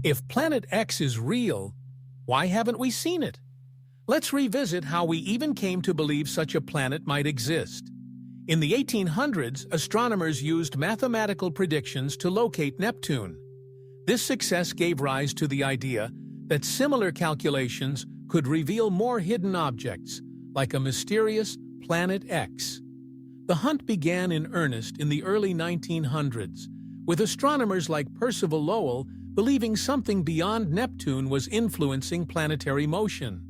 If Planet X is real, why haven't we seen it? Let's revisit how we even came to believe such a planet might exist. In the 1800s, astronomers used mathematical predictions to locate Neptune. This success gave rise to the idea that similar calculations could reveal more hidden objects, like a mysterious Planet X. The hunt began in earnest in the early 1900s, with astronomers like Percival Lowell believing something beyond Neptune was influencing planetary motion.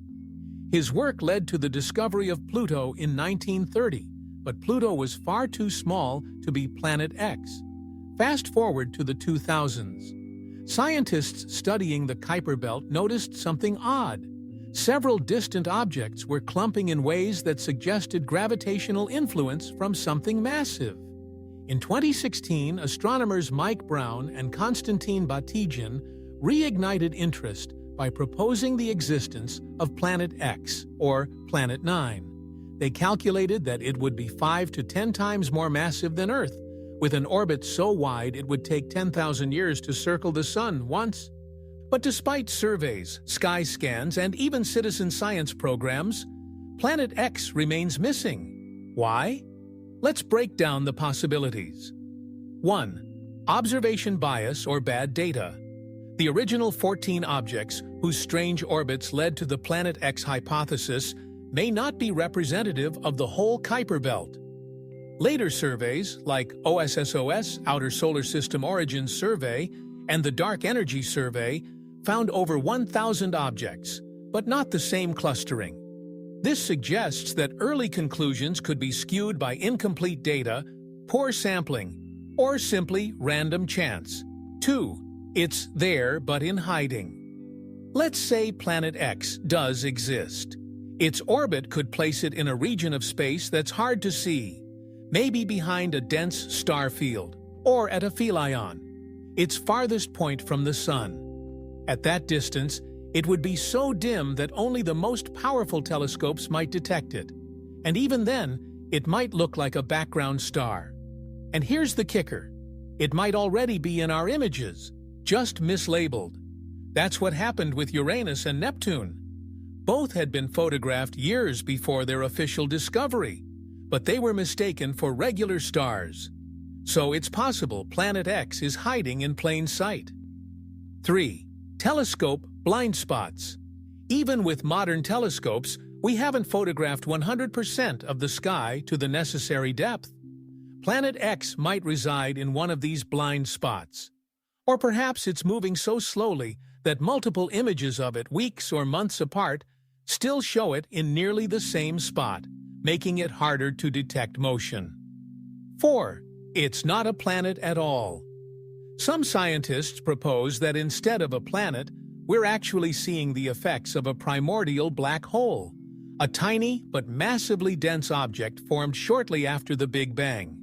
His work led to the discovery of Pluto in 1930, but Pluto was far too small to be Planet X. Fast forward to the 2000s. Scientists studying the Kuiper Belt noticed something odd. Several distant objects were clumping in ways that suggested gravitational influence from something massive. In 2016, astronomers Mike Brown and Konstantin Batygin reignited interest by proposing the existence of Planet X, or Planet 9. They calculated that it would be 5 to 10 times more massive than Earth, with an orbit so wide it would take 10,000 years to circle the Sun once. But despite surveys, sky scans, and even citizen science programs, Planet X remains missing. Why? Let's break down the possibilities. 1. Observation bias or bad data. The original 14 objects whose strange orbits led to the Planet X hypothesis may not be representative of the whole Kuiper Belt. Later surveys, like OSSOS Outer Solar System Origins Survey and the Dark Energy Survey, found over 1,000 objects, but not the same clustering. This suggests that early conclusions could be skewed by incomplete data, poor sampling, or simply random chance. 2. It's there but in hiding. Let's say Planet X does exist. Its orbit could place it in a region of space that's hard to see, maybe behind a dense star field, or at aphelion, its farthest point from the Sun. At that distance, it would be so dim that only the most powerful telescopes might detect it. And even then, it might look like a background star. And here's the kicker. It might already be in our images, just mislabeled. That's what happened with Uranus and Neptune. Both had been photographed years before their official discovery, but they were mistaken for regular stars. So it's possible Planet X is hiding in plain sight. 3. Telescope blind spots. Even with modern telescopes, we haven't photographed 100% of the sky to the necessary depth. Planet X might reside in one of these blind spots. Or perhaps it's moving so slowly that multiple images of it, weeks or months apart, still show it in nearly the same spot, making it harder to detect motion. 4. It's not a planet at all. Some scientists propose that instead of a planet, we're actually seeing the effects of a primordial black hole, a tiny but massively dense object formed shortly after the Big Bang.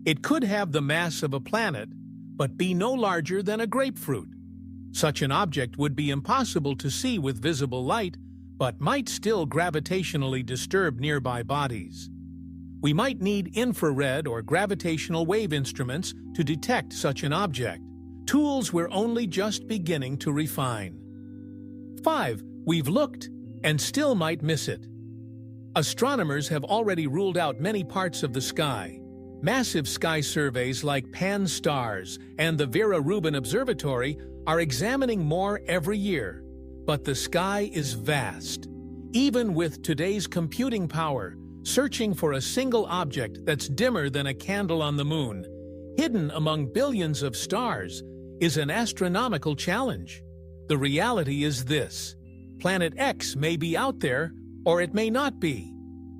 It could have the mass of a planet, but be no larger than a grapefruit. Such an object would be impossible to see with visible light, but might still gravitationally disturb nearby bodies. We might need infrared or gravitational wave instruments to detect such an object, tools we're only just beginning to refine. 5. We've looked and still might miss it. Astronomers have already ruled out many parts of the sky. Massive sky surveys like Pan-STARRS and the Vera Rubin Observatory are examining more every year. But the sky is vast. Even with today's computing power, searching for a single object that's dimmer than a candle on the moon, hidden among billions of stars, is an astronomical challenge. The reality is this: Planet X may be out there, or it may not be.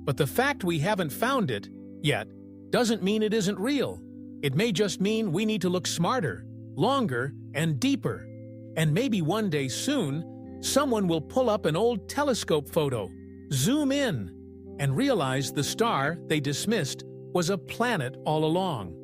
But the fact we haven't found it yet doesn't mean it isn't real. It may just mean we need to look smarter, longer, and deeper. And maybe one day soon, someone will pull up an old telescope photo, zoom in, and realize the star they dismissed was a planet all along.